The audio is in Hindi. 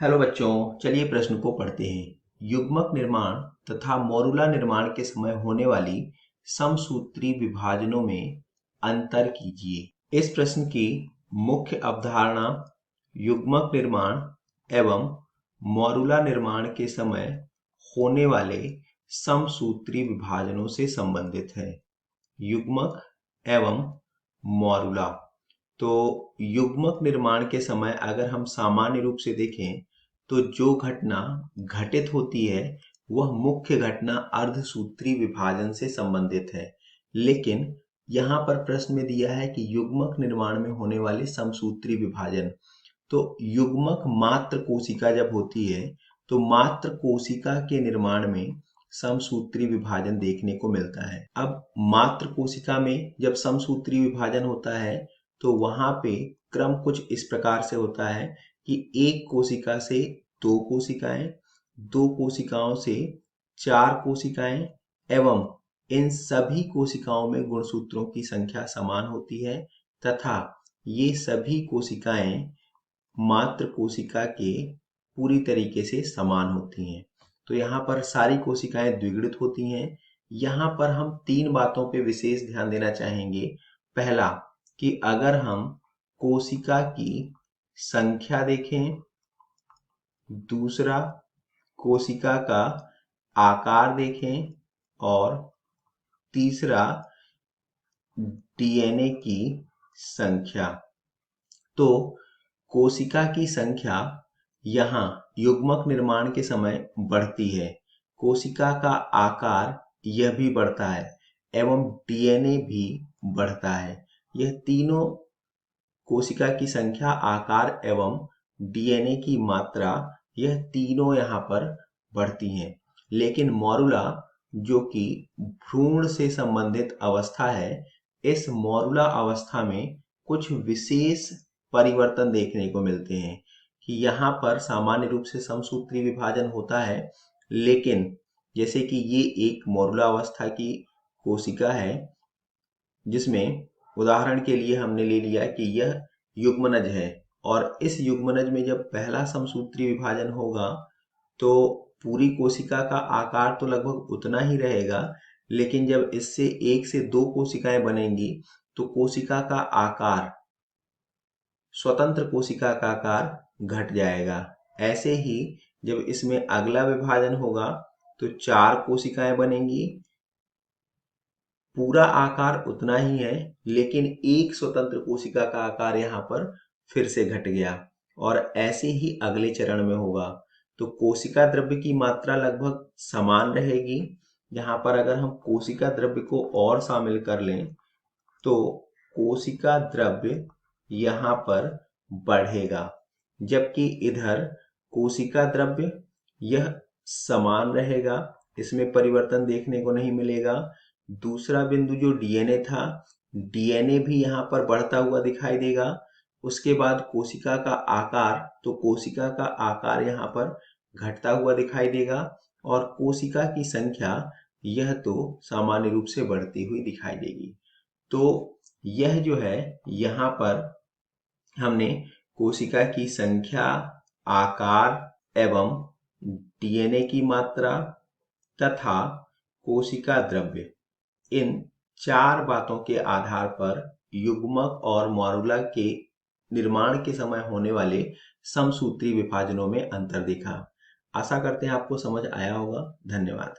हेलो बच्चों, चलिए प्रश्न को पढ़ते हैं। युग्मक निर्माण तथा मॉरूला निर्माण के समय होने वाली समसूत्री विभाजनों में अंतर कीजिए। इस प्रश्न की मुख्य अवधारणा युग्मक निर्माण एवं मॉरूला निर्माण के समय होने वाले समसूत्री विभाजनों से संबंधित है। युग्मक एवं मॉरूला। तो युग्मक निर्माण के समय अगर हम सामान्य रूप से देखें तो जो घटना घटित होती है वह मुख्य घटना अर्धसूत्री विभाजन से संबंधित है। लेकिन यहाँ पर प्रश्न में दिया है कि युग्मक निर्माण में होने वाले समसूत्री विभाजन। तो युग्मक मात्र कोशिका जब होती है तो मात्र कोशिका के निर्माण में समसूत्री विभाजन देखने को मिलता है। अब मात्र कोशिका में जब समसूत्री विभाजन होता है तो वहां पे क्रम कुछ इस प्रकार से होता है कि एक कोशिका से दो कोशिकाएं, दो कोशिकाओं से चार कोशिकाएं एवं इन सभी कोशिकाओं में गुणसूत्रों की संख्या समान होती है तथा ये सभी कोशिकाएं मात्र कोशिका के पूरी तरीके से समान होती हैं। तो यहाँ पर सारी कोशिकाएं द्विगुणित होती हैं। यहाँ पर हम तीन बातों पे विशेष ध्यान देना चाहेंगे। पहला कि अगर हम कोशिका की संख्या देखें, दूसरा कोशिका का आकार देखें और तीसरा डीएनए की संख्या। तो कोशिका की संख्या यहाँ युग्मक निर्माण के समय बढ़ती है, कोशिका का आकार यह भी बढ़ता है एवं डीएनए भी बढ़ता है। यह तीनों कोशिका की संख्या, आकार एवं डीएनए की मात्रा, यह तीनों यहाँ पर बढ़ती हैं। लेकिन मॉरूला जो कि भ्रूण से संबंधित अवस्था है, इस मॉरूला अवस्था में कुछ विशेष परिवर्तन देखने को मिलते हैं कि यहाँ पर सामान्य रूप से समसूत्री विभाजन होता है, लेकिन जैसे कि ये एक मॉरूला अवस्था की कोशिका है जिसमें उदाहरण के लिए हमने ले लिया कि यह युग्मनज है और इस युग्मनज में जब पहला समसूत्री विभाजन होगा तो पूरी कोशिका का आकार तो लगभग उतना ही रहेगा, लेकिन जब इससे एक से दो कोशिकाएं बनेंगी तो कोशिका का आकार, स्वतंत्र कोशिका का आकार घट जाएगा। ऐसे ही जब इसमें अगला विभाजन होगा तो चार कोशिकाएं बनेंगी, पूरा आकार उतना ही है लेकिन एक स्वतंत्र कोशिका का आकार यहाँ पर फिर से घट गया। और ऐसे ही अगले चरण में होगा तो कोशिका द्रव्य की मात्रा लगभग समान रहेगी। यहाँ पर अगर हम कोशिका द्रव्य को और शामिल कर लें तो कोशिका द्रव्य यहाँ पर बढ़ेगा, जबकि इधर कोशिका द्रव्य यह समान रहेगा, इसमें परिवर्तन देखने को नहीं मिलेगा। दूसरा बिंदु जो डीएनए था, डीएनए भी यहाँ पर बढ़ता हुआ दिखाई देगा। उसके बाद कोशिका का आकार, तो कोशिका का आकार यहाँ पर घटता हुआ दिखाई देगा और कोशिका की संख्या यह तो सामान्य रूप से बढ़ती हुई दिखाई देगी। तो यह जो है यहाँ पर हमने कोशिका की संख्या, आकार एवं डीएनए की मात्रा तथा कोशिका द्रव्य, इन चार बातों के आधार पर युग्मक और मॉरूला के निर्माण के समय होने वाले समसूत्री विभाजनों में अंतर देखा। आशा करते हैं आपको समझ आया होगा। धन्यवाद।